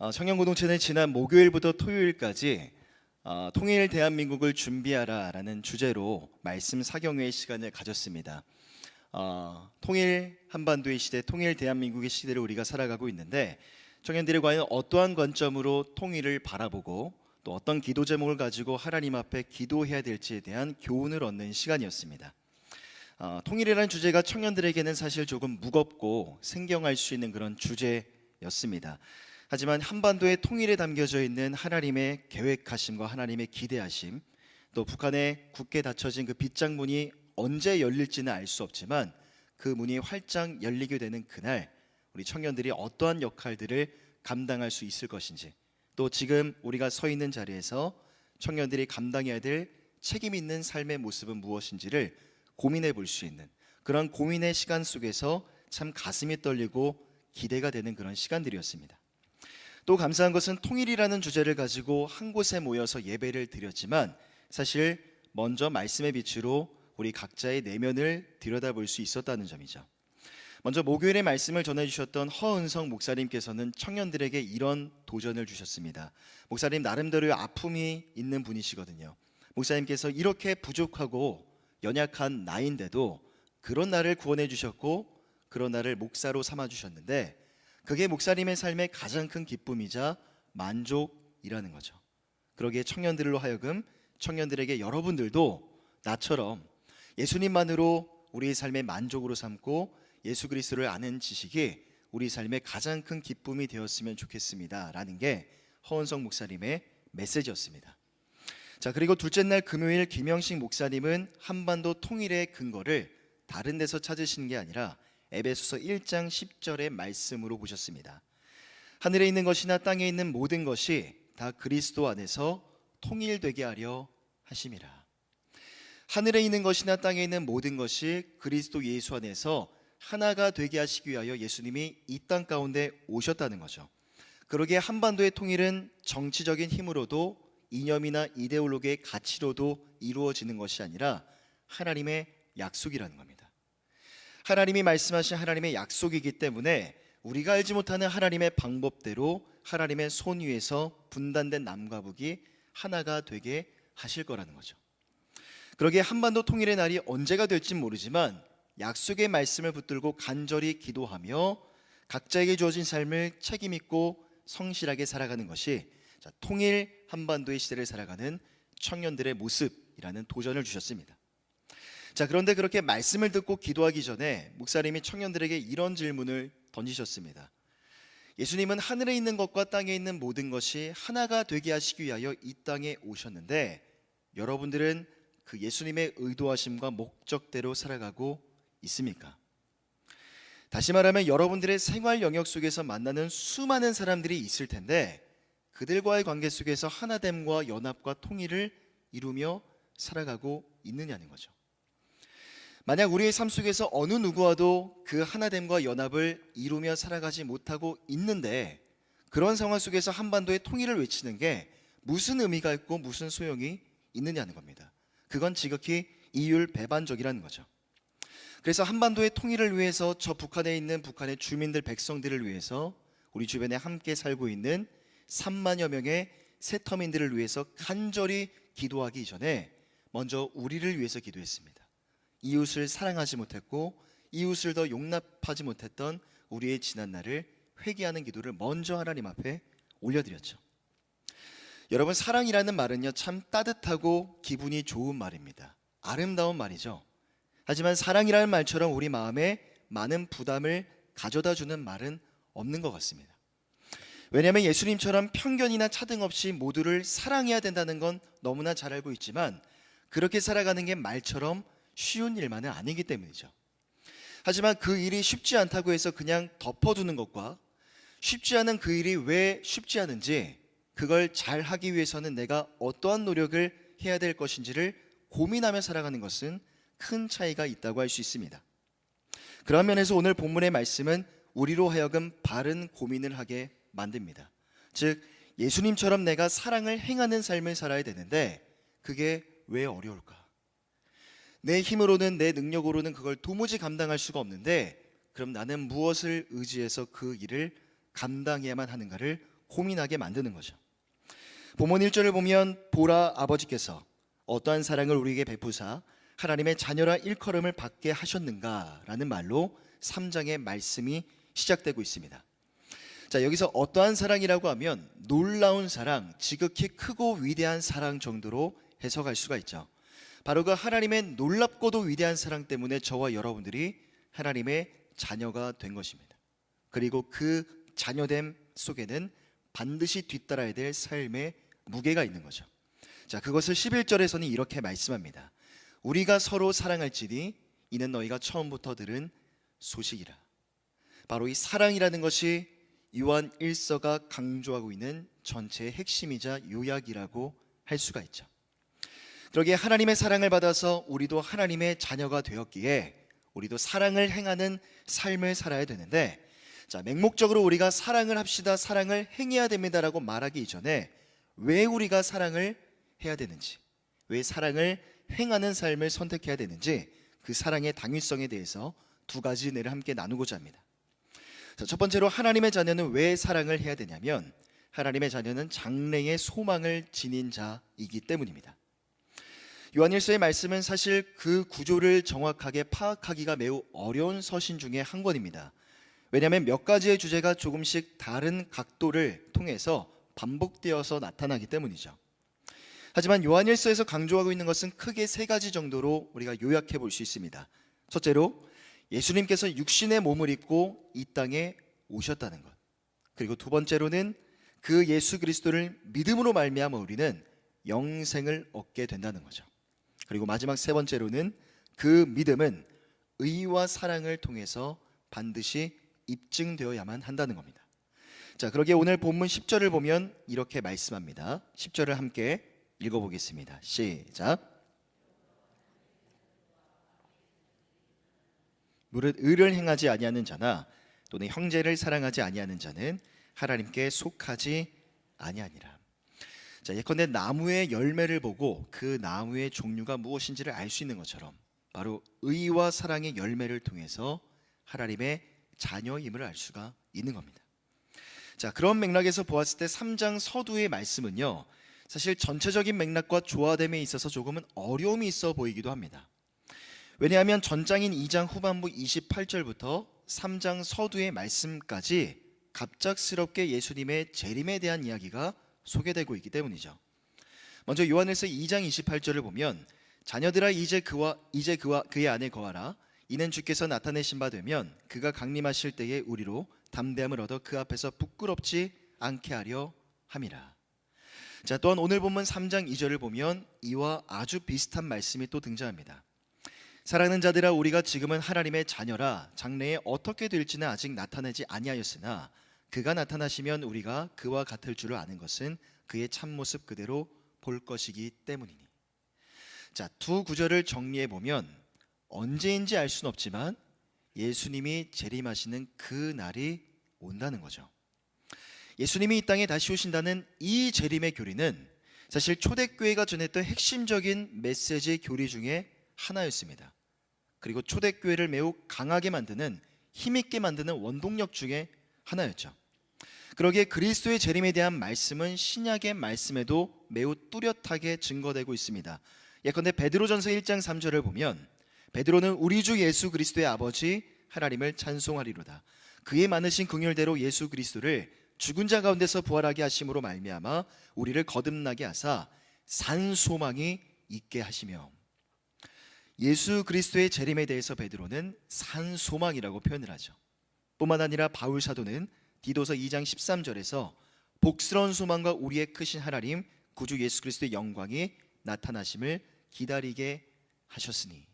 청년공동체는 지난 목요일부터 토요일까지 통일 대한민국을 준비하라라는 주제로 말씀 사경회의 시간을 가졌습니다. 통일 한반도의 시대, 통일 대한민국의 시대를 우리가 살아가고 있는데 청년들이 과연 어떠한 관점으로 통일을 바라보고 또 어떤 기도 제목을 가지고 하나님 앞에 기도해야 될지에 대한 교훈을 얻는 시간이었습니다. 통일이라는 주제가 청년들에게는 사실 조금 무겁고 생경할 수 있는 그런 주제였습니다. 하지만 한반도의 통일에 담겨져 있는 하나님의 계획하심과 하나님의 기대하심, 또 북한에 굳게 닫혀진 그 빗장문이 언제 열릴지는 알 수 없지만 그 문이 활짝 열리게 되는 그날 우리 청년들이 어떠한 역할들을 감당할 수 있을 것인지, 또 지금 우리가 서 있는 자리에서 청년들이 감당해야 될 책임 있는 삶의 모습은 무엇인지를 고민해 볼 수 있는 그런 고민의 시간 속에서 참 가슴이 떨리고 기대가 되는 그런 시간들이었습니다. 또 감사한 것은 통일이라는 주제를 가지고 한 곳에 모여서 예배를 드렸지만 사실 먼저 말씀의 빛으로 우리 각자의 내면을 들여다볼 수 있었다는 점이죠. 먼저 목요일에 말씀을 전해주셨던 허은성 목사님께서는 청년들에게 이런 도전을 주셨습니다. 목사님 나름대로의 아픔이 있는 분이시거든요. 목사님께서 이렇게 부족하고 연약한 나인데도 그런 나를 구원해 주셨고 그런 나를 목사로 삼아 주셨는데 그게 목사님의 삶의 가장 큰 기쁨이자 만족이라는 거죠. 그러기에 청년들로 하여금 청년들에게 여러분들도 나처럼 예수님만으로 우리의 삶의 만족으로 삼고 예수 그리스도를 아는 지식이 우리 삶의 가장 큰 기쁨이 되었으면 좋겠습니다 라는 게 허은성 목사님의 메시지였습니다. 자, 그리고 둘째 날 금요일 김영식 목사님은 한반도 통일의 근거를 다른 데서 찾으신 게 아니라 에베소서 1장 10절의 말씀으로 보셨습니다. 하늘에 있는 것이나 땅에 있는 모든 것이 다 그리스도 안에서 통일되게 하려 하심이라. 하늘에 있는 것이나 땅에 있는 모든 것이 그리스도 예수 안에서 하나가 되게 하시기 위하여 예수님이 이 땅 가운데 오셨다는 거죠. 그러기에 한반도의 통일은 정치적인 힘으로도 이념이나 이데올로기의 가치로도 이루어지는 것이 아니라 하나님의 약속이라는 겁니다. 하나님이 말씀하신 하나님의 약속이기 때문에 우리가 알지 못하는 하나님의 방법대로 하나님의 손 위에서 분단된 남과 북이 하나가 되게 하실 거라는 거죠. 그러기에 한반도 통일의 날이 언제가 될진 모르지만 약속의 말씀을 붙들고 간절히 기도하며 각자에게 주어진 삶을 책임 있고 성실하게 살아가는 것이 통일 한반도의 시대를 살아가는 청년들의 모습이라는 도전을 주셨습니다. 자, 그런데 그렇게 말씀을 듣고 기도하기 전에 목사님이 청년들에게 이런 질문을 던지셨습니다. 예수님은 하늘에 있는 것과 땅에 있는 모든 것이 하나가 되게 하시기 위하여 이 땅에 오셨는데 여러분들은 그 예수님의 의도하심과 목적대로 살아가고 있습니까? 다시 말하면 여러분들의 생활 영역 속에서 만나는 수많은 사람들이 있을 텐데 그들과의 관계 속에서 하나됨과 연합과 통일을 이루며 살아가고 있느냐는 거죠. 만약 우리의 삶 속에서 어느 누구와도 그 하나됨과 연합을 이루며 살아가지 못하고 있는데 그런 상황 속에서 한반도의 통일을 외치는 게 무슨 의미가 있고 무슨 소용이 있느냐는 겁니다. 그건 지극히 이율배반적이라는 거죠. 그래서 한반도의 통일을 위해서 저 북한에 있는 북한의 주민들 백성들을 위해서 우리 주변에 함께 살고 있는 3만여 명의 세터민들을 위해서 간절히 기도하기 전에 먼저 우리를 위해서 기도했습니다. 이웃을 사랑하지 못했고 이웃을 더 용납하지 못했던 우리의 지난 날을 회개하는 기도를 먼저 하나님 앞에 올려드렸죠. 여러분, 사랑이라는 말은요 참 따뜻하고 기분이 좋은 말입니다. 아름다운 말이죠. 하지만 사랑이라는 말처럼 우리 마음에 많은 부담을 가져다 주는 말은 없는 것 같습니다. 왜냐하면 예수님처럼 편견이나 차등 없이 모두를 사랑해야 된다는 건 너무나 잘 알고 있지만 그렇게 살아가는 게 말처럼 쉬운 일만은 아니기 때문이죠. 하지만 그 일이 쉽지 않다고 해서 그냥 덮어두는 것과 쉽지 않은 그 일이 왜 쉽지 않은지 그걸 잘 하기 위해서는 내가 어떠한 노력을 해야 될 것인지를 고민하며 살아가는 것은 큰 차이가 있다고 할 수 있습니다. 그런 면에서 오늘 본문의 말씀은 우리로 하여금 바른 고민을 하게 만듭니다. 즉 예수님처럼 내가 사랑을 행하는 삶을 살아야 되는데 그게 왜 어려울까? 내 힘으로는 내 능력으로는 그걸 도무지 감당할 수가 없는데 그럼 나는 무엇을 의지해서 그 일을 감당해야만 하는가를 고민하게 만드는 거죠. 본문 1절을 보면 보라 아버지께서 어떠한 사랑을 우리에게 베푸사 하나님의 자녀라 일컬음을 받게 하셨는가라는 말로 3장의 말씀이 시작되고 있습니다. 자, 여기서 어떠한 사랑이라고 하면 놀라운 사랑, 지극히 크고 위대한 사랑 정도로 해석할 수가 있죠. 바로 그 하나님의 놀랍고도 위대한 사랑 때문에 저와 여러분들이 하나님의 자녀가 된 것입니다. 그리고 그 자녀됨 속에는 반드시 뒤따라야 될 삶의 무게가 있는 거죠. 자, 그것을 11절에서는 이렇게 말씀합니다. 우리가 서로 사랑할지니 이는 너희가 처음부터 들은 소식이라. 바로 이 사랑이라는 것이 요한 1서가 강조하고 있는 전체의 핵심이자 요약이라고 할 수가 있죠. 그러기에 하나님의 사랑을 받아서 우리도 하나님의 자녀가 되었기에 우리도 사랑을 행하는 삶을 살아야 되는데, 자, 맹목적으로 우리가 사랑을 합시다, 사랑을 행해야 됩니다라고 말하기 이전에 왜 우리가 사랑을 해야 되는지, 왜 사랑을 행하는 삶을 선택해야 되는지, 그 사랑의 당위성에 대해서 두 가지 은혜를 함께 나누고자 합니다. 자, 첫 번째로 하나님의 자녀는 왜 사랑을 해야 되냐면 하나님의 자녀는 장래의 소망을 지닌 자이기 때문입니다. 요한일서의 말씀은 사실 그 구조를 정확하게 파악하기가 매우 어려운 서신 중에 한 권입니다. 왜냐하면 몇 가지의 주제가 조금씩 다른 각도를 통해서 반복되어서 나타나기 때문이죠. 하지만 요한일서에서 강조하고 있는 것은 크게 세 가지 정도로 우리가 요약해 볼 수 있습니다. 첫째로 예수님께서 육신의 몸을 입고 이 땅에 오셨다는 것. 그리고 두 번째로는 그 예수 그리스도를 믿음으로 말미암아 우리는 영생을 얻게 된다는 거죠. 그리고 마지막 세 번째로는 그 믿음은 의와 사랑을 통해서 반드시 입증되어야만 한다는 겁니다. 자, 그러기에 오늘 본문 10절을 보면 이렇게 말씀합니다. 10절을 함께 읽어보겠습니다. 시작. 무릇 의를 행하지 아니하는 자나 또는 형제를 사랑하지 아니하는 자는 하나님께 속하지 아니하니라. 자, 예컨대 나무의 열매를 보고 그 나무의 종류가 무엇인지를 알 수 있는 것처럼 바로 의와 사랑의 열매를 통해서 하나님의 자녀임을 알 수가 있는 겁니다. 자, 그런 맥락에서 보았을 때 3장 서두의 말씀은요, 사실 전체적인 맥락과 조화됨에 있어서 조금은 어려움이 있어 보이기도 합니다. 왜냐하면 전장인 2장 후반부 28절부터 3장 서두의 말씀까지 갑작스럽게 예수님의 재림에 대한 이야기가 소개되고 있기 때문이죠. 먼저 요한일서 2장 28절을 보면 자녀들아 이제 그와 그의 안에 거하라. 이는 주께서 나타내신 바 되면 그가 강림하실 때에 우리로 담대함을 얻어 그 앞에서 부끄럽지 않게 하려 함이라. 자, 또한 오늘 본문 3장 2절을 보면 이와 아주 비슷한 말씀이 또 등장합니다. 사랑하는 자들아 우리가 지금은 하나님의 자녀라 장래에 어떻게 될지는 아직 나타내지 아니하였으나 그가 나타나시면 우리가 그와 같을 줄을 아는 것은 그의 참모습 그대로 볼 것이기 때문이니. 자, 두 구절을 정리해 보면 언제인지 알 수는 없지만 예수님이 재림하시는 그 날이 온다는 거죠. 예수님이 이 땅에 다시 오신다는 이 재림의 교리는 사실 초대교회가 전했던 핵심적인 메시지 교리 중에 하나였습니다. 그리고 초대교회를 매우 강하게 만드는, 힘있게 만드는 원동력 중에 하나였죠. 그러기에 그리스도의 재림에 대한 말씀은 신약의 말씀에도 매우 뚜렷하게 증거되고 있습니다. 예컨대 베드로전서 1장 3절을 보면 베드로는 우리 주 예수 그리스도의 아버지 하나님을 찬송하리로다. 그의 많으신 긍휼대로 예수 그리스도를 죽은 자 가운데서 부활하게 하심으로 말미암아 우리를 거듭나게 하사 산 소망이 있게 하시며. 예수 그리스도의 재림에 대해서 베드로는 산 소망이라고 표현을 하죠. 뿐만 아니라 바울 사도는 디도서 2장 13절에서 복스러운 소망과 우리의 크신 하나님 구주 예수 그리스도의 영광이 나타나심을 기다리게 하셨으니.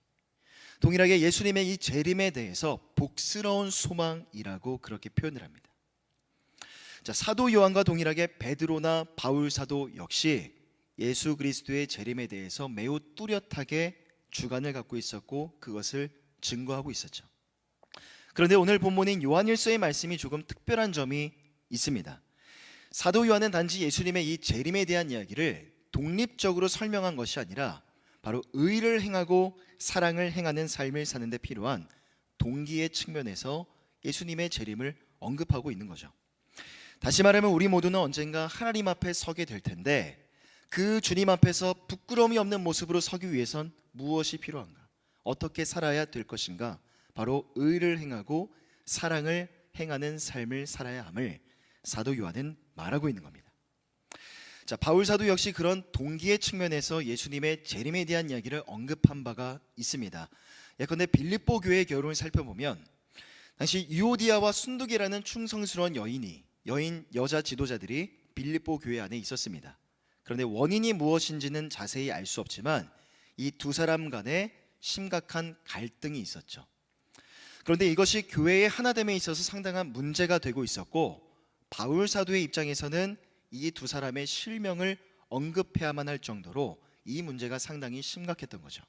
동일하게 예수님의 이 재림에 대해서 복스러운 소망이라고 그렇게 표현을 합니다. 자, 사도 요한과 동일하게 베드로나 바울 사도 역시 예수 그리스도의 재림에 대해서 매우 뚜렷하게 주관을 갖고 있었고 그것을 증거하고 있었죠. 그런데 오늘 본문인 요한일서의 말씀이 조금 특별한 점이 있습니다. 사도 요한은 단지 예수님의 이 재림에 대한 이야기를 독립적으로 설명한 것이 아니라 바로 의를 행하고 사랑을 행하는 삶을 사는 데 필요한 동기의 측면에서 예수님의 재림을 언급하고 있는 거죠. 다시 말하면 우리 모두는 언젠가 하나님 앞에 서게 될 텐데 그 주님 앞에서 부끄러움이 없는 모습으로 서기 위해선 무엇이 필요한가? 어떻게 살아야 될 것인가? 바로 의를 행하고 사랑을 행하는 삶을 살아야 함을 사도 요한은 말하고 있는 겁니다. 자, 바울 사도 역시 그런 동기의 측면에서 예수님의 재림에 대한 이야기를 언급한 바가 있습니다. 예컨대 빌립보 교회의 결혼을 살펴보면 당시 유오디아와 순두계라는 충성스러운 여자 지도자들이 빌립보 교회 안에 있었습니다. 그런데 원인이 무엇인지는 자세히 알 수 없지만 이 두 사람 간에 심각한 갈등이 있었죠. 그런데 이것이 교회의 하나됨에 있어서 상당한 문제가 되고 있었고 바울 사도의 입장에서는 이 두 사람의 실명을 언급해야만 할 정도로 이 문제가 상당히 심각했던 거죠.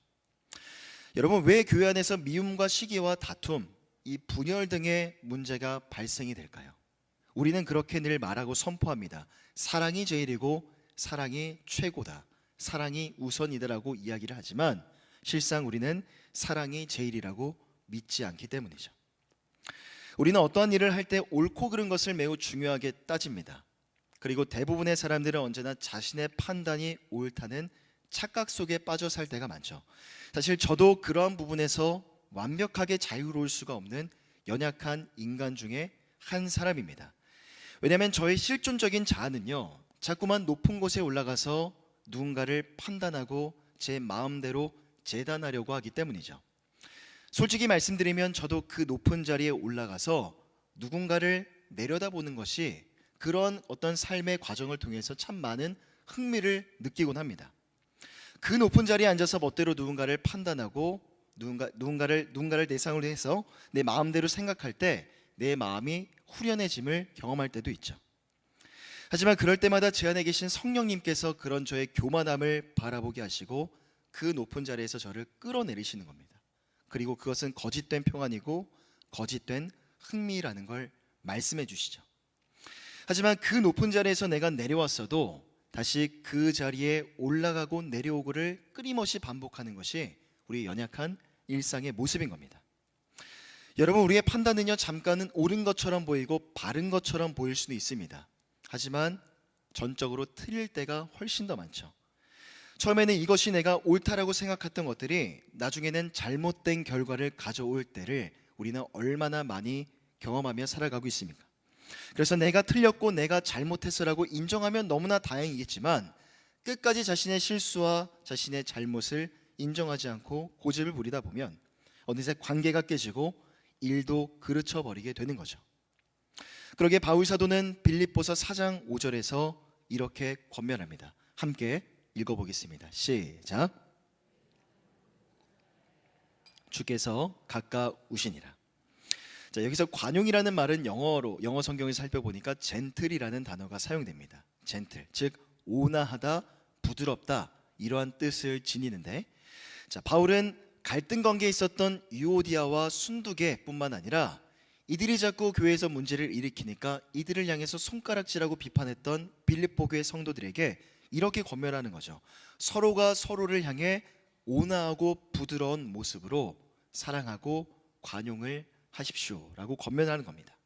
여러분, 왜 교회 안에서 미움과 시기와 다툼, 이 분열 등의 문제가 발생이 될까요? 우리는 그렇게 늘 말하고 선포합니다. 사랑이 제일이고 사랑이 최고다, 사랑이 우선이다라고 이야기를 하지만 실상 우리는 사랑이 제일이라고 믿지 않기 때문이죠. 우리는 어떠한 일을 할 때 옳고 그른 것을 매우 중요하게 따집니다. 그리고 대부분의 사람들은 언제나 자신의 판단이 옳다는 착각 속에 빠져 살 때가 많죠. 사실 저도 그러한 부분에서 완벽하게 자유로울 수가 없는 연약한 인간 중에 한 사람입니다. 왜냐하면 저의 실존적인 자아는요, 자꾸만 높은 곳에 올라가서 누군가를 판단하고 제 마음대로 재단하려고 하기 때문이죠. 솔직히 말씀드리면 저도 그 높은 자리에 올라가서 누군가를 내려다보는 것이 그런 어떤 삶의 과정을 통해서 참 많은 흥미를 느끼곤 합니다. 그 높은 자리에 앉아서 멋대로 누군가를 판단하고 누군가를 대상으로 해서 내 마음대로 생각할 때 내 마음이 후련해짐을 경험할 때도 있죠. 하지만 그럴 때마다 제 안에 계신 성령님께서 그런 저의 교만함을 바라보게 하시고 그 높은 자리에서 저를 끌어내리시는 겁니다. 그리고 그것은 거짓된 평안이고 거짓된 흥미라는 걸 말씀해 주시죠. 하지만 그 높은 자리에서 내가 내려왔어도 다시 그 자리에 올라가고 내려오고를 끊임없이 반복하는 것이 우리 연약한 일상의 모습인 겁니다. 여러분, 우리의 판단은요, 잠깐은 옳은 것처럼 보이고 바른 것처럼 보일 수도 있습니다. 하지만 전적으로 틀릴 때가 훨씬 더 많죠. 처음에는 이것이 내가 옳다라고 생각했던 것들이 나중에는 잘못된 결과를 가져올 때를 우리는 얼마나 많이 경험하며 살아가고 있습니까? 그래서 내가 틀렸고 내가 잘못했어라고 인정하면 너무나 다행이겠지만 끝까지 자신의 실수와 자신의 잘못을 인정하지 않고 고집을 부리다 보면 어느새 관계가 깨지고 일도 그르쳐 버리게 되는 거죠. 그러기에 바울 사도는 빌립보서 4장 5절에서 이렇게 권면합니다. 함께 읽어보겠습니다. 시작. 주께서 가까우시니라. 자, 여기서 관용이라는 말은 영어 성경을 살펴보니까 젠틀이라는 단어가 사용됩니다. 젠틀, 즉 온화하다, 부드럽다, 이러한 뜻을 지니는데, 자, 바울은 갈등 관계에 있었던 유오디아와 순두계뿐만 아니라 이들이 자꾸 교회에서 문제를 일으키니까 이들을 향해서 손가락질하고 비판했던 빌립보 교회 성도들에게 이렇게 권면하는 거죠. 서로가 서로를 향해 온화하고 부드러운 모습으로 사랑하고 관용을 하십시오라고 권면하는 겁니다.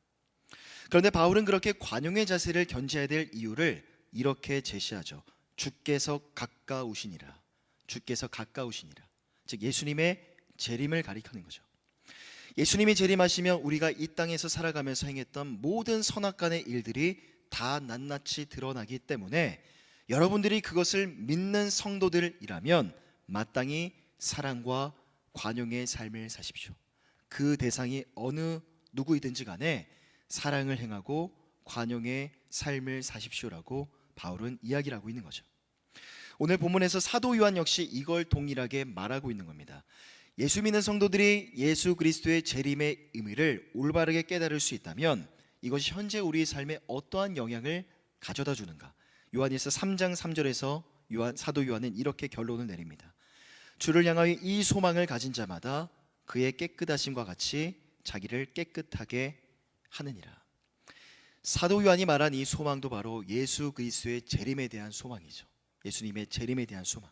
그런데 바울은 그렇게 관용의 자세를 견지해야 될 이유를 이렇게 제시하죠. 주께서 가까우시니라. 주께서 가까우시니라. 즉 예수님의 재림을 가리키는 거죠. 예수님이 재림하시면 우리가 이 땅에서 살아가면서 행했던 모든 선악간의 일들이 다 낱낱이 드러나기 때문에 여러분들이 그것을 믿는 성도들이라면 마땅히 사랑과 관용의 삶을 사십시오. 그 대상이 어느 누구이든지 간에 사랑을 행하고 관용의 삶을 사십시오라고 바울은 이야기를 하고 있는 거죠. 오늘 본문에서 사도 요한 역시 이걸 동일하게 말하고 있는 겁니다. 예수 믿는 성도들이 예수 그리스도의 재림의 의미를 올바르게 깨달을 수 있다면 이것이 현재 우리의 삶에 어떠한 영향을 가져다 주는가? 요한일서 3장 3절에서 사도 요한은 이렇게 결론을 내립니다. 주를 향하여 이 소망을 가진 자마다 그의 깨끗하심과 같이 자기를 깨끗하게 하느니라. 사도 요한이 말한 이 소망도 바로 예수 그리스도의 재림에 대한 소망이죠. 예수님의 재림에 대한 소망.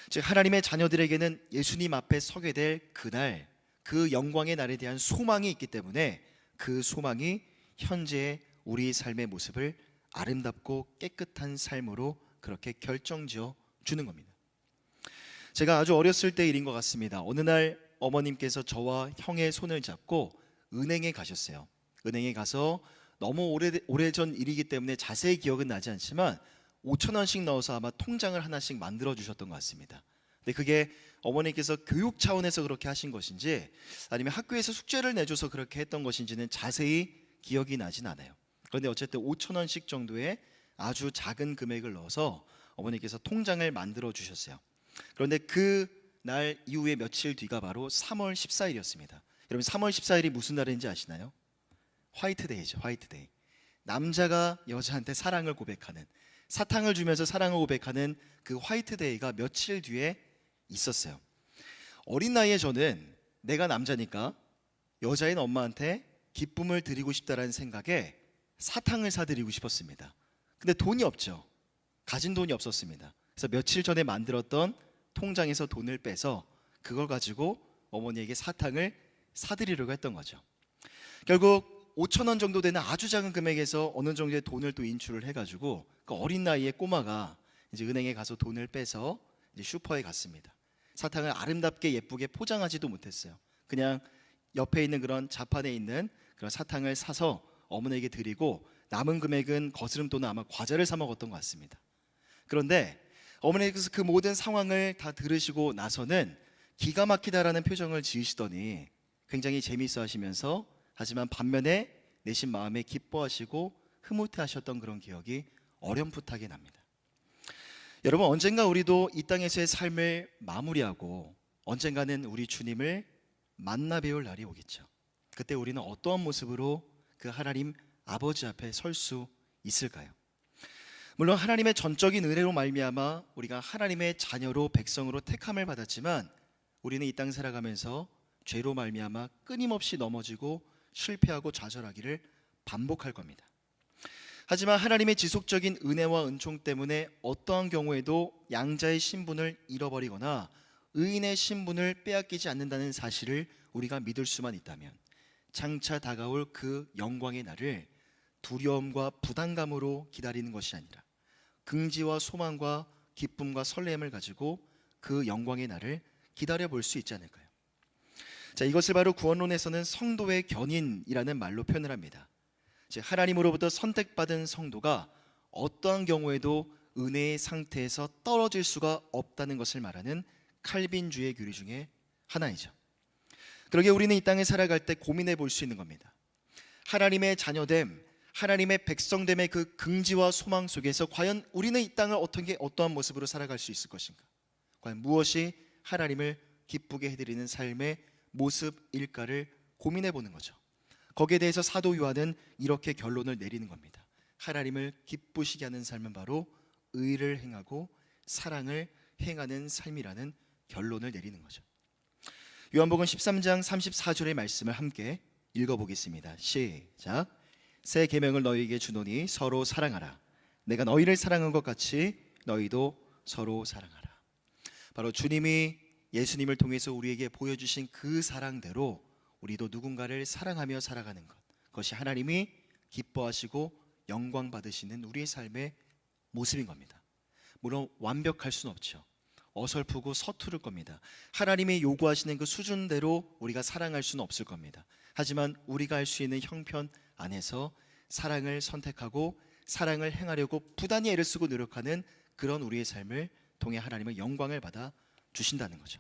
즉 하나님의 자녀들에게는 예수님 앞에 서게 될 그날, 그 영광의 날에 대한 소망이 있기 때문에 그 소망이 현재의 우리 삶의 모습을 아름답고 깨끗한 삶으로 그렇게 결정지어 주는 겁니다. 제가 아주 어렸을 때 일인 것 같습니다. 어느 날 어머님께서 저와 형의 손을 잡고 은행에 가셨어요. 은행에 가서 너무 오래전 일이기 때문에 자세히 기억은 나지 않지만 5천 원씩 넣어서 아마 통장을 하나씩 만들어 주셨던 것 같습니다. 근데 그게 어머니께서 교육 차원에서 그렇게 하신 것인지 아니면 학교에서 숙제를 내줘서 그렇게 했던 것인지는 자세히 기억이 나진 않아요. 그런데 어쨌든 5천 원씩 정도의 아주 작은 금액을 넣어서 어머니께서 통장을 만들어 주셨어요. 그런데 그 날 이후에 며칠 뒤가 바로 3월 14일이었습니다. 여러분 3월 14일이 무슨 날인지 아시나요? 화이트데이죠. 화이트데이. 남자가 여자한테 사랑을 고백하는, 사탕을 주면서 사랑을 고백하는 그 화이트데이가 며칠 뒤에 있었어요. 어린 나이에 저는 내가 남자니까 여자인 엄마한테 기쁨을 드리고 싶다라는 생각에 사탕을 사드리고 싶었습니다. 근데 돈이 없죠. 가진 돈이 없었습니다. 그래서 며칠 전에 만들었던 통장에서 돈을 빼서 그걸 가지고 어머니에게 사탕을 사드리려고 했던 거죠. 결국 5천 원 정도 되는 아주 작은 금액에서 어느 정도의 돈을 또 인출을 해가지고 그 어린 나이에 꼬마가 이제 은행에 가서 돈을 빼서 이제 슈퍼에 갔습니다. 사탕을 아름답게 예쁘게 포장하지도 못했어요. 그냥 옆에 있는 그런 자판에 있는 그런 사탕을 사서 어머니에게 드리고 남은 금액은 거스름 또는 아마 과자를 사 먹었던 것 같습니다. 그런데 어머니께서 그 모든 상황을 다 들으시고 나서는 기가 막히다라는 표정을 지으시더니 굉장히 재미있어 하시면서 하지만 반면에 내심 마음에 기뻐하시고 흐뭇해하셨던 그런 기억이 어렴풋하게 납니다. 여러분 언젠가 우리도 이 땅에서의 삶을 마무리하고 언젠가는 우리 주님을 만나 뵈올 날이 오겠죠. 그때 우리는 어떠한 모습으로 그 하나님 아버지 앞에 설 수 있을까요? 물론 하나님의 전적인 은혜로 말미암아 우리가 하나님의 자녀로 백성으로 택함을 받았지만 우리는 이 땅 살아가면서 죄로 말미암아 끊임없이 넘어지고 실패하고 좌절하기를 반복할 겁니다. 하지만 하나님의 지속적인 은혜와 은총 때문에 어떠한 경우에도 양자의 신분을 잃어버리거나 의인의 신분을 빼앗기지 않는다는 사실을 우리가 믿을 수만 있다면 장차 다가올 그 영광의 날을 두려움과 부담감으로 기다리는 것이 아니라 긍지와 소망과 기쁨과 설렘을 가지고 그 영광의 날을 기다려 볼 수 있지 않을까요? 자, 이것을 바로 구원론에서는 성도의 견인이라는 말로 표현을 합니다. 즉 하나님으로부터 선택받은 성도가 어떠한 경우에도 은혜의 상태에서 떨어질 수가 없다는 것을 말하는 칼빈주의 교리 중에 하나이죠. 그러게 우리는 이 땅에 살아갈 때 고민해 볼 수 있는 겁니다. 하나님의 자녀됨, 하나님의 백성됨의 그 긍지와 소망 속에서 과연 우리는 이 땅을 어떠한 모습으로 살아갈 수 있을 것인가? 과연 무엇이 하나님을 기쁘게 해드리는 삶의 모습일까를 고민해 보는 거죠. 거기에 대해서 사도 요한은 이렇게 결론을 내리는 겁니다. 하나님을 기쁘시게 하는 삶은 바로 의를 행하고 사랑을 행하는 삶이라는 결론을 내리는 거죠. 요한복음 13장 34절의 말씀을 함께 읽어보겠습니다. 시작. 새 계명을 너희에게 주노니 서로 사랑하라. 내가 너희를 사랑한 것 같이 너희도 서로 사랑하라. 바로 주님이 예수님을 통해서 우리에게 보여주신 그 사랑대로 우리도 누군가를 사랑하며 살아가는 것, 그것이 하나님이 기뻐하시고 영광 받으시는 우리의 삶의 모습인 겁니다. 물론 완벽할 수는 없죠. 어설프고 서투를 겁니다. 하나님이 요구하시는 그 수준대로 우리가 사랑할 수는 없을 겁니다. 하지만 우리가 할 수 있는 형편 안에서 사랑을 선택하고 사랑을 행하려고 부단히 애를 쓰고 노력하는 그런 우리의 삶을 통해 하나님의 영광을 받아 주신다는 거죠.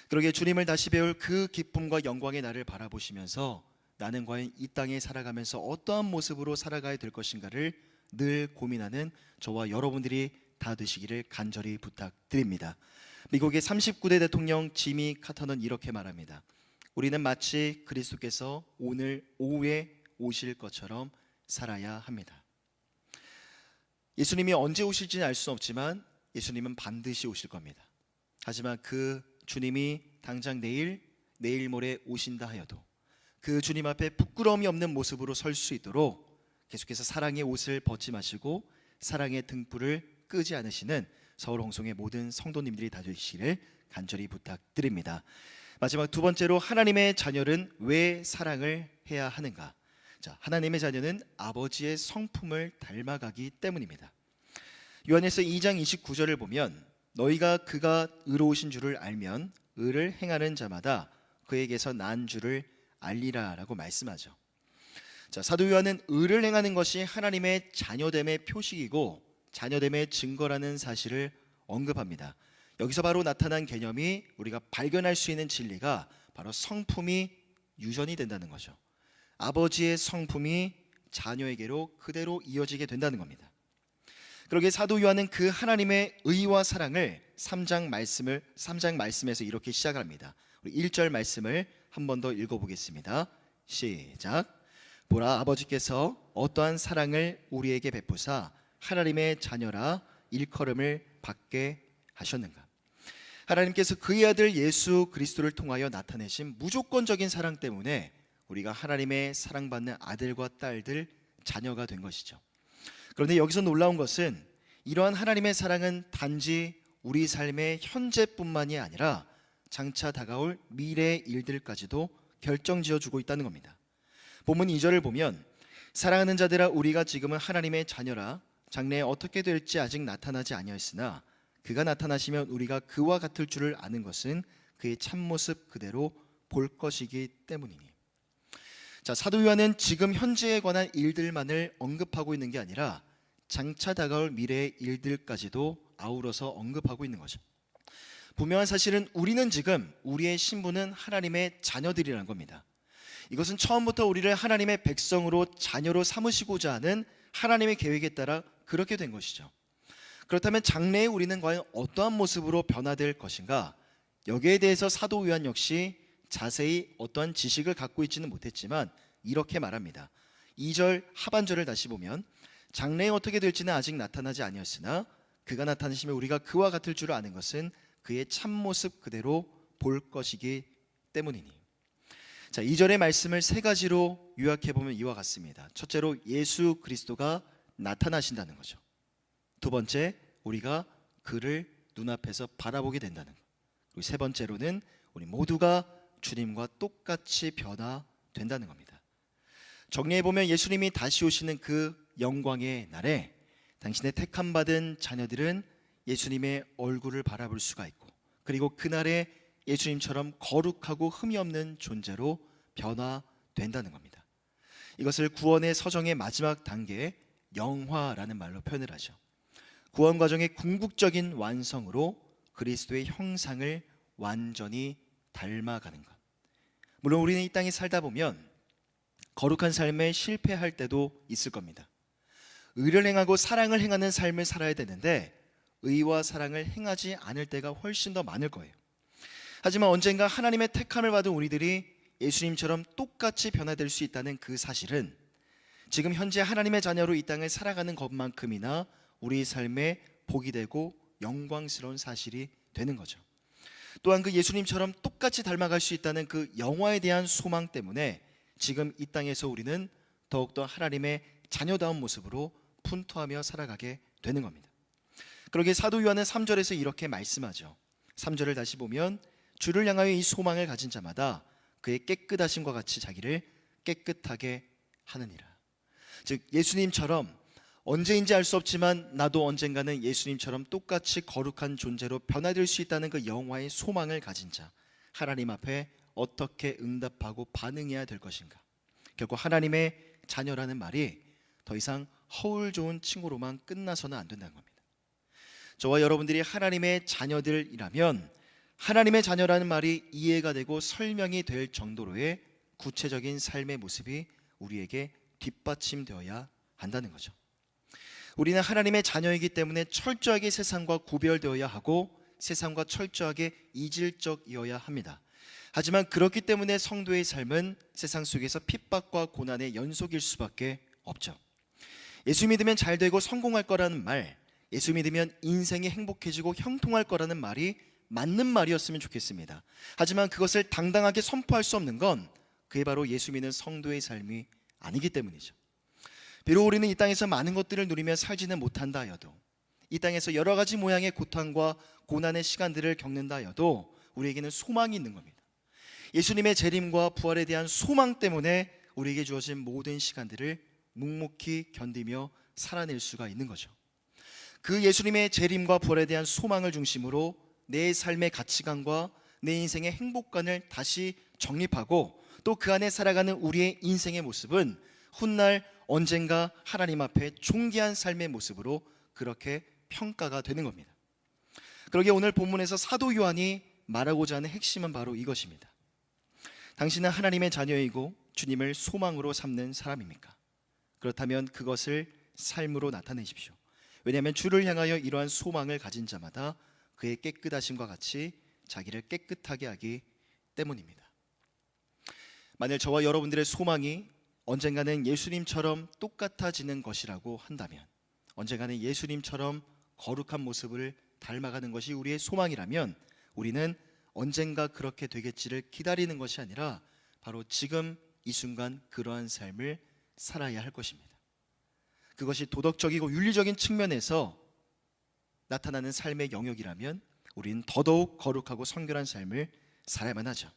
그러기에 주님을 다시 배울 그 기쁨과 영광의 날을 바라보시면서 나는 과연 이 땅에 살아가면서 어떠한 모습으로 살아가야 될 것인가를 늘 고민하는 저와 여러분들이 다 되시기를 간절히 부탁드립니다. 미국의 39대 대통령 지미 카터는 이렇게 말합니다. 우리는 마치 그리스도께서 오늘 오후에 오실 것처럼 살아야 합니다. 예수님이 언제 오실지는 알 수 없지만 예수님은 반드시 오실 겁니다. 하지만 그 주님이 당장 내일 모레 오신다 하여도 그 주님 앞에 부끄러움이 없는 모습으로 설 수 있도록 계속해서 사랑의 옷을 벗지 마시고 사랑의 등불을 끄지 않으시는 서울 홍성의 모든 성도님들이 다 되시기를 간절히 부탁드립니다. 마지막 두 번째로 하나님의 자녀는 왜 사랑을 해야 하는가? 자, 하나님의 자녀는 아버지의 성품을 닮아가기 때문입니다. 요한일서 2장 29절을 보면 너희가 그가 의로우신 줄을 알면 의를 행하는 자마다 그에게서 난 줄을 알리라 라고 말씀하죠. 자, 사도 요한은 의를 행하는 것이 하나님의 자녀됨의 표식이고 자녀됨의 증거라는 사실을 언급합니다. 여기서 바로 나타난 개념이 우리가 발견할 수 있는 진리가 바로 성품이 유전이 된다는 거죠. 아버지의 성품이 자녀에게로 그대로 이어지게 된다는 겁니다. 그러기에 사도 요한은 그 하나님의 의와 사랑을 3장 말씀에서 이렇게 시작합니다. 우리 1절 말씀을 한 번 더 읽어보겠습니다. 시작. 보라, 아버지께서 어떠한 사랑을 우리에게 베푸사 하나님의 자녀라 일컬음을 받게 하셨는가. 하나님께서 그의 아들 예수 그리스도를 통하여 나타내신 무조건적인 사랑 때문에 우리가 하나님의 사랑받는 아들과 딸들, 자녀가 된 것이죠. 그런데 여기서 놀라운 것은 이러한 하나님의 사랑은 단지 우리 삶의 현재뿐만이 아니라 장차 다가올 미래의 일들까지도 결정지어주고 있다는 겁니다. 본문 2절을 보면 사랑하는 자들아 우리가 지금은 하나님의 자녀라 장래에 어떻게 될지 아직 나타나지 아니하였으나 그가 나타나시면 우리가 그와 같을 줄을 아는 것은 그의 참모습 그대로 볼 것이기 때문이니. 자, 사도 요한은 지금 현재에 관한 일들만을 언급하고 있는 게 아니라 장차 다가올 미래의 일들까지도 아우러서 언급하고 있는 거죠. 분명한 사실은 우리는 지금 우리의 신분은 하나님의 자녀들이라는 겁니다. 이것은 처음부터 우리를 하나님의 백성으로 자녀로 삼으시고자 하는 하나님의 계획에 따라 그렇게 된 것이죠. 그렇다면 장래에 우리는 과연 어떠한 모습으로 변화될 것인가? 여기에 대해서 사도 요한 역시 자세히 어떠한 지식을 갖고 있지는 못했지만 이렇게 말합니다. 2절 하반절을 다시 보면 장래에 어떻게 될지는 아직 나타나지 아니었으나 그가 나타나시면 우리가 그와 같을 줄 아는 것은 그의 참모습 그대로 볼 것이기 때문이니. 자, 2절의 말씀을 세 가지로 요약해보면 이와 같습니다. 첫째로 예수 그리스도가 나타나신다는 거죠. 두 번째, 우리가 그를 눈앞에서 바라보게 된다는 것. 그리고 세 번째로는 우리 모두가 주님과 똑같이 변화된다는 겁니다. 정리해보면 예수님이 다시 오시는 그 영광의 날에 당신의 택함받은 자녀들은 예수님의 얼굴을 바라볼 수가 있고 그리고 그날에 예수님처럼 거룩하고 흠이 없는 존재로 변화된다는 겁니다. 이것을 구원의 서정의 마지막 단계 영화라는 말로 표현을 하죠. 구원 과정의 궁극적인 완성으로 그리스도의 형상을 완전히 닮아가는 것. 물론 우리는 이 땅에 살다 보면 거룩한 삶에 실패할 때도 있을 겁니다. 의를 행하고 사랑을 행하는 삶을 살아야 되는데 의와 사랑을 행하지 않을 때가 훨씬 더 많을 거예요. 하지만 언젠가 하나님의 택함을 받은 우리들이 예수님처럼 똑같이 변화될 수 있다는 그 사실은 지금 현재 하나님의 자녀로 이 땅을 살아가는 것만큼이나 우리 삶에 복이 되고 영광스러운 사실이 되는 거죠. 또한 그 예수님처럼 똑같이 닮아갈 수 있다는 그 영화에 대한 소망 때문에 지금 이 땅에서 우리는 더욱더 하나님의 자녀다운 모습으로 fun투하며 살아가게 되는 겁니다. 그러기에 사도 요한은 3절에서 이렇게 말씀하죠. 3절을 다시 보면 주를 향하여 이 소망을 가진 자마다 그의 깨끗하심과 같이 자기를 깨끗하게 하느니라. 즉 예수님처럼 언제인지 알 수 없지만 나도 언젠가는 예수님처럼 똑같이 거룩한 존재로 변화될 수 있다는 그 영화의 소망을 가진 자, 하나님 앞에 어떻게 응답하고 반응해야 될 것인가. 결국 하나님의 자녀라는 말이 더 이상 허울 좋은 칭호로만 끝나서는 안 된다는 겁니다. 저와 여러분들이 하나님의 자녀들이라면 하나님의 자녀라는 말이 이해가 되고 설명이 될 정도로의 구체적인 삶의 모습이 우리에게 뒷받침되어야 한다는 거죠. 우리는 하나님의 자녀이기 때문에 철저하게 세상과 구별되어야 하고 세상과 철저하게 이질적이어야 합니다. 하지만 그렇기 때문에 성도의 삶은 세상 속에서 핍박과 고난의 연속일 수밖에 없죠. 예수 믿으면 잘 되고 성공할 거라는 말, 예수 믿으면 인생이 행복해지고 형통할 거라는 말이 맞는 말이었으면 좋겠습니다. 하지만 그것을 당당하게 선포할 수 없는 건 그게 바로 예수 믿는 성도의 삶이 아니기 때문이죠. 비록 우리는 이 땅에서 많은 것들을 누리며 살지는 못한다 하여도, 이 땅에서 여러 가지 모양의 고통과 고난의 시간들을 겪는다 하여도 우리에게는 소망이 있는 겁니다. 예수님의 재림과 부활에 대한 소망 때문에 우리에게 주어진 모든 시간들을 묵묵히 견디며 살아낼 수가 있는 거죠. 그 예수님의 재림과 부활에 대한 소망을 중심으로 내 삶의 가치관과 내 인생의 행복관을 다시 정립하고 또 그 안에 살아가는 우리의 인생의 모습은 훗날 언젠가 하나님 앞에 존귀한 삶의 모습으로 그렇게 평가가 되는 겁니다. 그러기에 오늘 본문에서 사도 요한이 말하고자 하는 핵심은 바로 이것입니다. 당신은 하나님의 자녀이고 주님을 소망으로 삼는 사람입니까? 그렇다면 그것을 삶으로 나타내십시오. 왜냐하면 주를 향하여 이러한 소망을 가진 자마다 그의 깨끗하심과 같이 자기를 깨끗하게 하기 때문입니다. 만일 저와 여러분들의 소망이 언젠가는 예수님처럼 똑같아지는 것이라고 한다면, 언젠가는 예수님처럼 거룩한 모습을 닮아가는 것이 우리의 소망이라면 우리는 언젠가 그렇게 되겠지를 기다리는 것이 아니라 바로 지금 이 순간 그러한 삶을 살아야 할 것입니다. 그것이 도덕적이고 윤리적인 측면에서 나타나는 삶의 영역이라면 우리는 더더욱 거룩하고 성결한 삶을 살아야만 하죠.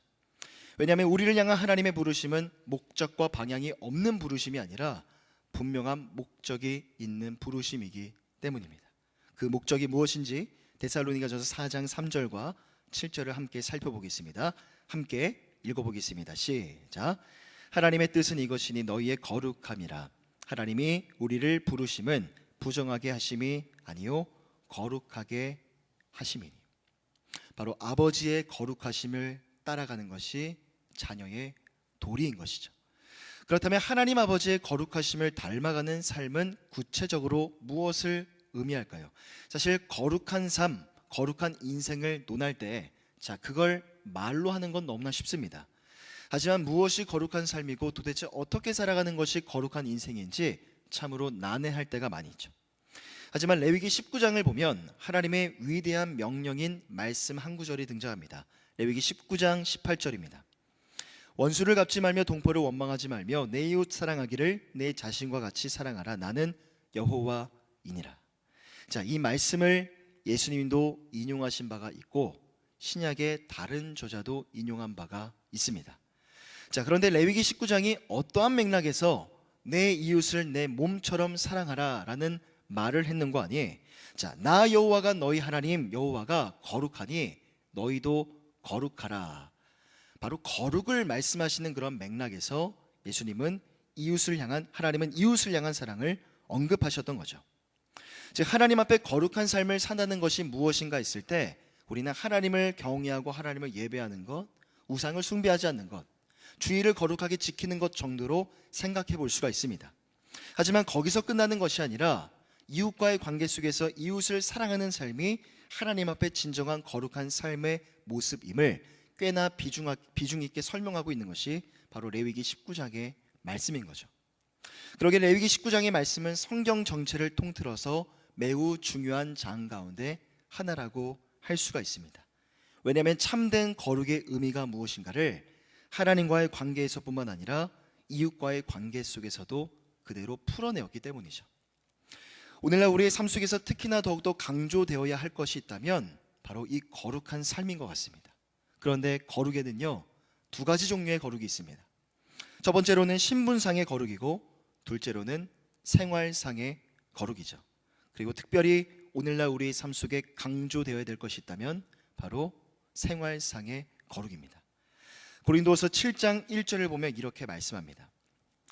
왜냐하면 우리를 향한 하나님의 부르심은 목적과 방향이 없는 부르심이 아니라 분명한 목적이 있는 부르심이기 때문입니다. 그 목적이 무엇인지 데살로니가전서 4장 3절과 7절을 함께 살펴보겠습니다. 함께 읽어보겠습니다. 시작. 하나님의 뜻은 이것이니 너희의 거룩함이라. 하나님이 우리를 부르심은 부정하게 하심이 아니요 거룩하게 하심이니. 바로 아버지의 거룩하심을 따라가는 것이 자녀의 도리인 것이죠. 그렇다면 하나님 아버지의 거룩하심을 닮아가는 삶은 구체적으로 무엇을 의미할까요? 사실 거룩한 삶, 거룩한 인생을 논할 때 그걸 말로 하는 건 너무나 쉽습니다. 하지만 무엇이 거룩한 삶이고 도대체 어떻게 살아가는 것이 거룩한 인생인지 참으로 난해할 때가 많이 있죠. 하지만 레위기 19장을 보면 하나님의 위대한 명령인 말씀 한 구절이 등장합니다. 레위기 19장 18절입니다. 원수를 갚지 말며 동포를 원망하지 말며 내 이웃 사랑하기를 내 자신과 같이 사랑하라. 나는 여호와이니라. 이 말씀을 예수님도 인용하신 바가 있고 신약의 다른 저자도 인용한 바가 있습니다. 그런데 레위기 19장이 어떠한 맥락에서 내 이웃을 내 몸처럼 사랑하라 라는 말을 했는고 하니, 나 여호와가 너희 하나님 여호와가 거룩하니 너희도 거룩하라. 바로 거룩을 말씀하시는 그런 맥락에서 예수님은 하나님은 이웃을 향한 사랑을 언급하셨던 거죠. 즉 하나님 앞에 거룩한 삶을 산다는 것이 무엇인가 했을 때 우리는 하나님을 경외하고 하나님을 예배하는 것, 우상을 숭배하지 않는 것, 주의를 거룩하게 지키는 것 정도로 생각해 볼 수가 있습니다. 하지만 거기서 끝나는 것이 아니라 이웃과의 관계 속에서 이웃을 사랑하는 삶이 하나님 앞에 진정한 거룩한 삶의 모습임을 꽤나 비중 있게 설명하고 있는 것이 바로 레위기 19장의 말씀인 거죠. 그러기에 레위기 19장의 말씀은 성경 전체를 통틀어서 매우 중요한 장 가운데 하나라고 할 수가 있습니다. 왜냐하면 참된 거룩의 의미가 무엇인가를 하나님과의 관계에서뿐만 아니라 이웃과의 관계 속에서도 그대로 풀어내었기 때문이죠. 오늘날 우리의 삶 속에서 특히나 더욱더 강조되어야 할 것이 있다면 바로 이 거룩한 삶인 것 같습니다. 그런데 거룩에는요 두 가지 종류의 거룩이 있습니다. 첫 번째로는 신분상의 거룩이고 둘째로는 생활상의 거룩이죠. 그리고 특별히 오늘날 우리의 삶 속에 강조되어야 될 것이 있다면 바로 생활상의 거룩입니다. 고린도서 7장 1절을 보면 이렇게 말씀합니다.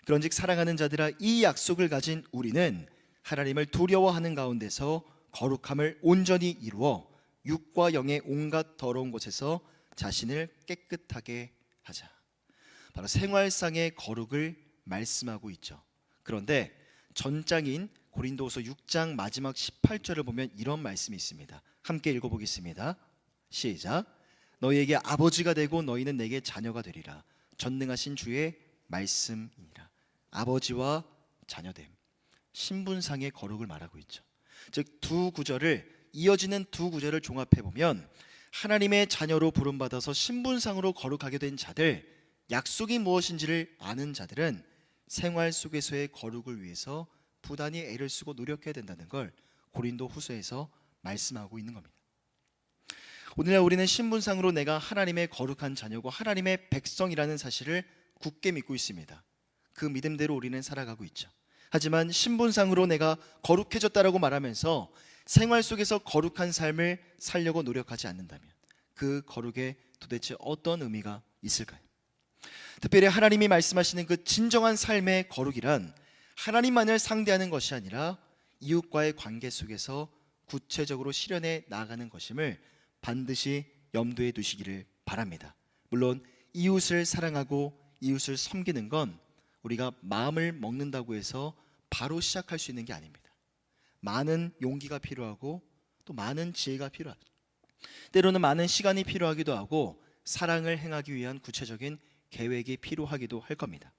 그런즉 사랑하는 자들아 이 약속을 가진 우리는 하나님을 두려워하는 가운데서 거룩함을 온전히 이루어 육과 영의 온갖 더러운 곳에서 자신을 깨끗하게 하자. 바로 생활상의 거룩을 말씀하고 있죠. 그런데 전장인 고린도서 6장 마지막 18절을 보면 이런 말씀이 있습니다. 함께 읽어보겠습니다. 시작. 너희에게 아버지가 되고 너희는 내게 자녀가 되리라. 전능하신 주의 말씀이니라. 아버지와 자녀됨, 신분상의 거룩을 말하고 있죠. 즉 이어지는 두 구절을 종합해 보면 하나님의 자녀로 부름받아서 신분상으로 거룩하게 된 자들, 약속이 무엇인지를 아는 자들은 생활 속에서의 거룩을 위해서 부단히 애를 쓰고 노력해야 된다는 걸 고린도 후서에서 말씀하고 있는 겁니다. 오늘날 우리는 신분상으로 내가 하나님의 거룩한 자녀고 하나님의 백성이라는 사실을 굳게 믿고 있습니다. 그 믿음대로 우리는 살아가고 있죠. 하지만 신분상으로 내가 거룩해졌다라고 말하면서 생활 속에서 거룩한 삶을 살려고 노력하지 않는다면 그 거룩에 도대체 어떤 의미가 있을까요? 특별히 하나님이 말씀하시는 그 진정한 삶의 거룩이란 하나님만을 상대하는 것이 아니라 이웃과의 관계 속에서 구체적으로 실현해 나아가는 것임을 반드시 염두에 두시기를 바랍니다. 물론 이웃을 사랑하고 이웃을 섬기는 건 우리가 마음을 먹는다고 해서 바로 시작할 수 있는 게 아닙니다. 많은 용기가 필요하고 또 많은 지혜가 필요하죠. 때로는 많은 시간이 필요하기도 하고 사랑을 행하기 위한 구체적인 계획이 필요하기도 할 겁니다.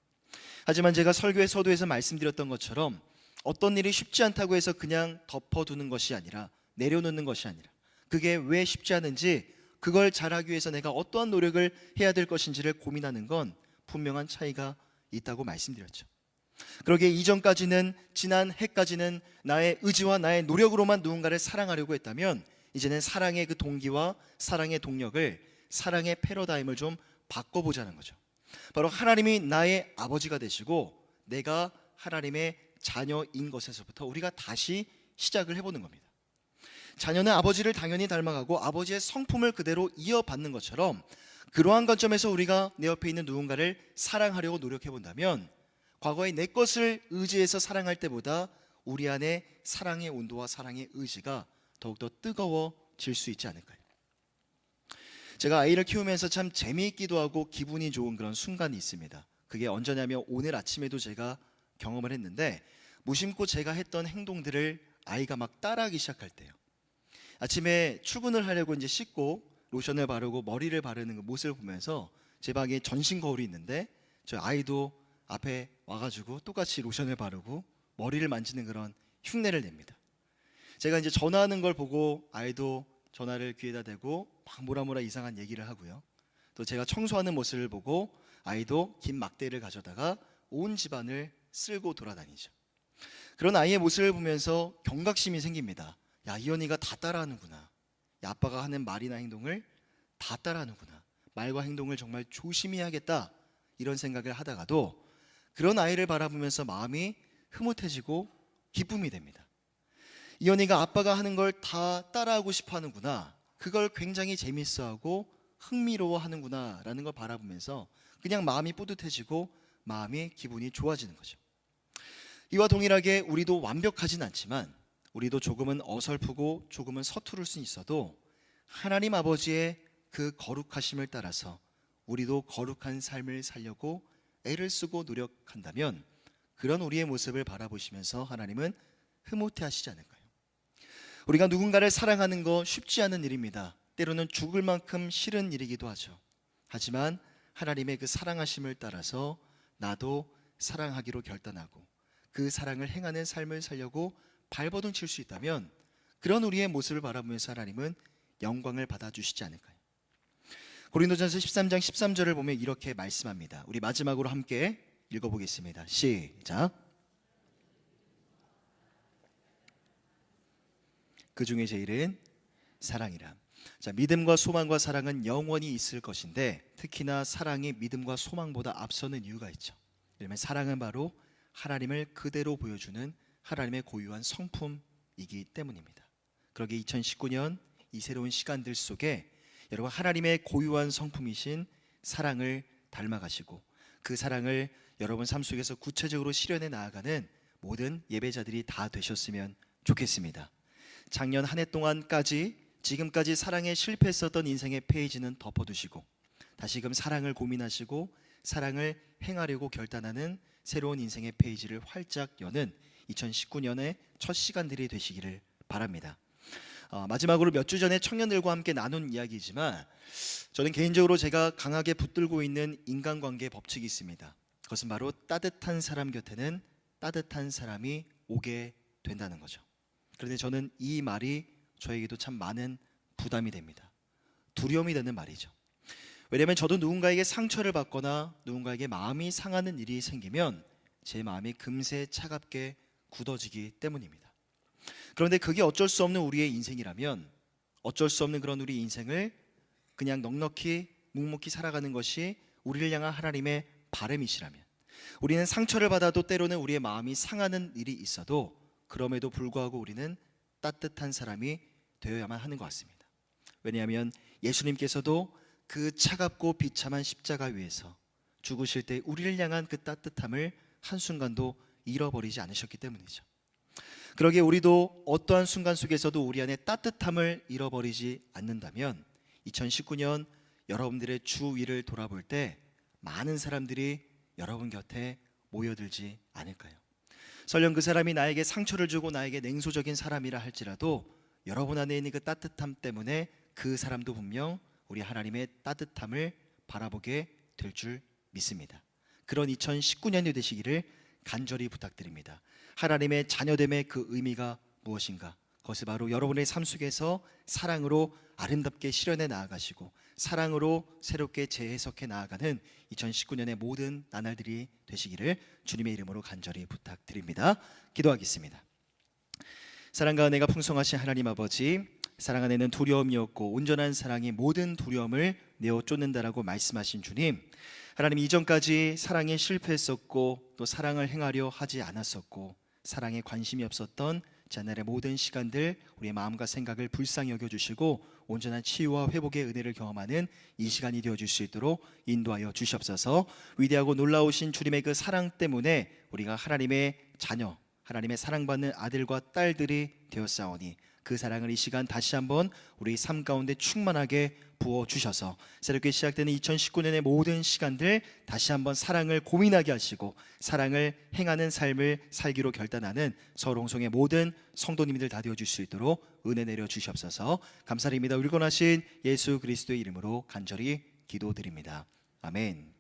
하지만 제가 설교의 서두에서 말씀드렸던 것처럼 어떤 일이 쉽지 않다고 해서 그냥 덮어두는 것이 아니라, 내려놓는 것이 아니라, 그게 왜 쉽지 않은지, 그걸 잘하기 위해서 내가 어떠한 노력을 해야 될 것인지를 고민하는 건 분명한 차이가 있다고 말씀드렸죠. 그러기에 이전까지는, 지난 해까지는 나의 의지와 나의 노력으로만 누군가를 사랑하려고 했다면 이제는 사랑의 그 동기와 사랑의 동력을, 사랑의 패러다임을 좀 바꿔보자는 거죠. 바로 하나님이 나의 아버지가 되시고 내가 하나님의 자녀인 것에서부터 우리가 다시 시작을 해보는 겁니다. 자녀는 아버지를 당연히 닮아가고 아버지의 성품을 그대로 이어받는 것처럼 그러한 관점에서 우리가 내 옆에 있는 누군가를 사랑하려고 노력해 본다면 과거에 내 것을 의지해서 사랑할 때보다 우리 안에 사랑의 온도와 사랑의 의지가 더욱더 뜨거워질 수 있지 않을까요? 제가 아이를 키우면서 참 재미있기도 하고 기분이 좋은 그런 순간이 있습니다. 그게 언제냐면 오늘 아침에도 제가 경험을 했는데, 무심코 제가 했던 행동들을 아이가 막 따라하기 시작할 때요. 아침에 출근을 하려고 이제 씻고 로션을 바르고 머리를 바르는 그 모습을 보면서 제 방에 전신 거울이 있는데 저 아이도 앞에 와가지고 똑같이 로션을 바르고 머리를 만지는 그런 흉내를 냅니다. 제가 이제 전화하는 걸 보고 아이도 전화를 귀에다 대고 막 뭐라 이상한 얘기를 하고요. 또 제가 청소하는 모습을 보고 아이도 긴 막대를 가져다가 온 집안을 쓸고 돌아다니죠. 그런 아이의 모습을 보면서 경각심이 생깁니다. 야, 이현이가 다 따라하는구나. 야, 아빠가 하는 말이나 행동을 다 따라하는구나. 말과 행동을 정말 조심히 해야겠다. 이런 생각을 하다가도 그런 아이를 바라보면서 마음이 흐뭇해지고 기쁨이 됩니다. 이현이가 아빠가 하는 걸 다 따라하고 싶어 하는구나. 그걸 굉장히 재밌어하고 흥미로워하는구나 라는 걸 바라보면서 그냥 마음이 뿌듯해지고 마음이 기분이 좋아지는 거죠. 이와 동일하게 우리도 완벽하진 않지만 우리도 조금은 어설프고 조금은 서투를 수 있어도 하나님 아버지의 그 거룩하심을 따라서 우리도 거룩한 삶을 살려고 애를 쓰고 노력한다면 그런 우리의 모습을 바라보시면서 하나님은 흐뭇해 하시지 않을까요? 우리가 누군가를 사랑하는 거 쉽지 않은 일입니다. 때로는 죽을 만큼 싫은 일이기도 하죠. 하지만 하나님의 그 사랑하심을 따라서 나도 사랑하기로 결단하고 그 사랑을 행하는 삶을 살려고 발버둥 칠 수 있다면 그런 우리의 모습을 바라보면서 하나님은 영광을 받아주시지 않을까요? 고린도전서 13장 13절을 보면 이렇게 말씀합니다. 우리 마지막으로 함께 읽어보겠습니다. 시작. 그 중에 제일은 사랑이라. 자, 믿음과 소망과 사랑은 영원히 있을 것인데 특히나 사랑이 믿음과 소망보다 앞서는 이유가 있죠. 왜냐하면 사랑은 바로 하나님을 그대로 보여주는 하나님의 고유한 성품이기 때문입니다. 그러기에 2019년 이 새로운 시간들 속에 여러분 하나님의 고유한 성품이신 사랑을 닮아가시고 그 사랑을 여러분 삶 속에서 구체적으로 실현해 나아가는 모든 예배자들이 다 되셨으면 좋겠습니다. 작년 한 해 동안까지 지금까지 사랑에 실패했었던 인생의 페이지는 덮어두시고 다시금 사랑을 고민하시고 사랑을 행하려고 결단하는 새로운 인생의 페이지를 활짝 여는 2019년의 첫 시간들이 되시기를 바랍니다. 마지막으로 몇 주 전에 청년들과 함께 나눈 이야기지만 저는 개인적으로 제가 강하게 붙들고 있는 인간관계 법칙이 있습니다. 그것은 바로 따뜻한 사람 곁에는 따뜻한 사람이 오게 된다는 거죠. 그런데 저는 이 말이 저에게도 참 많은 부담이 됩니다. 두려움이 되는 말이죠. 왜냐하면 저도 누군가에게 상처를 받거나 누군가에게 마음이 상하는 일이 생기면 제 마음이 금세 차갑게 굳어지기 때문입니다. 그런데 그게 어쩔 수 없는 우리의 인생이라면, 어쩔 수 없는 그런 우리 인생을 그냥 넉넉히 묵묵히 살아가는 것이 우리를 향한 하나님의 바람이시라면, 우리는 상처를 받아도 때로는 우리의 마음이 상하는 일이 있어도 그럼에도 불구하고 우리는 따뜻한 사람이 되어야만 하는 것 같습니다. 왜냐하면 예수님께서도 그 차갑고 비참한 십자가 위에서 죽으실 때 우리를 향한 그 따뜻함을 한순간도 잃어버리지 않으셨기 때문이죠. 그러기에 우리도 어떠한 순간 속에서도 우리 안에 따뜻함을 잃어버리지 않는다면 2019년 여러분들의 주위를 돌아볼 때 많은 사람들이 여러분 곁에 모여들지 않을까요? 설령 그 사람이 나에게 상처를 주고 나에게 냉소적인 사람이라 할지라도 여러분 안에 있는 그 따뜻함 때문에 그 사람도 분명 우리 하나님의 따뜻함을 바라보게 될 줄 믿습니다. 그런 2019년이 되시기를 간절히 부탁드립니다. 하나님의 자녀됨의 그 의미가 무엇인가? 그것을 바로 여러분의 삶 속에서 사랑으로 아름답게 실현해 나아가시고 사랑으로 새롭게 재해석해 나아가는 2019년의 모든 나날들이 되시기를 주님의 이름으로 간절히 부탁드립니다. 기도하겠습니다. 사랑과 은혜가 풍성하신 하나님 아버지, 사랑 안에는 두려움이 없고 온전한 사랑이 모든 두려움을 내어 쫓는다라고 말씀하신 주님, 하나님 이전까지 사랑에 실패했었고 또 사랑을 행하려 하지 않았었고 사랑에 관심이 없었던 지난날의 모든 시간들 우리의 마음과 생각을 불쌍히 여겨주시고 온전한 치유와 회복의 은혜를 경험하는 이 시간이 되어줄 수 있도록 인도하여 주시옵소서. 위대하고 놀라우신 주님의 그 사랑 때문에 우리가 하나님의 자녀, 하나님의 사랑받는 아들과 딸들이 되었사오니 그 사랑을 이 시간 다시 한번 우리 삶 가운데 충만하게 부어주셔서 새롭게 시작되는 2019년의 모든 시간들 다시 한번 사랑을 고민하게 하시고 사랑을 행하는 삶을 살기로 결단하는 서울홍성의 모든 성도님들 다 되어줄 수 있도록 은혜 내려 주시옵소서. 감사드립니다. 우리 권하신 예수 그리스도의 이름으로 간절히 기도드립니다. 아멘.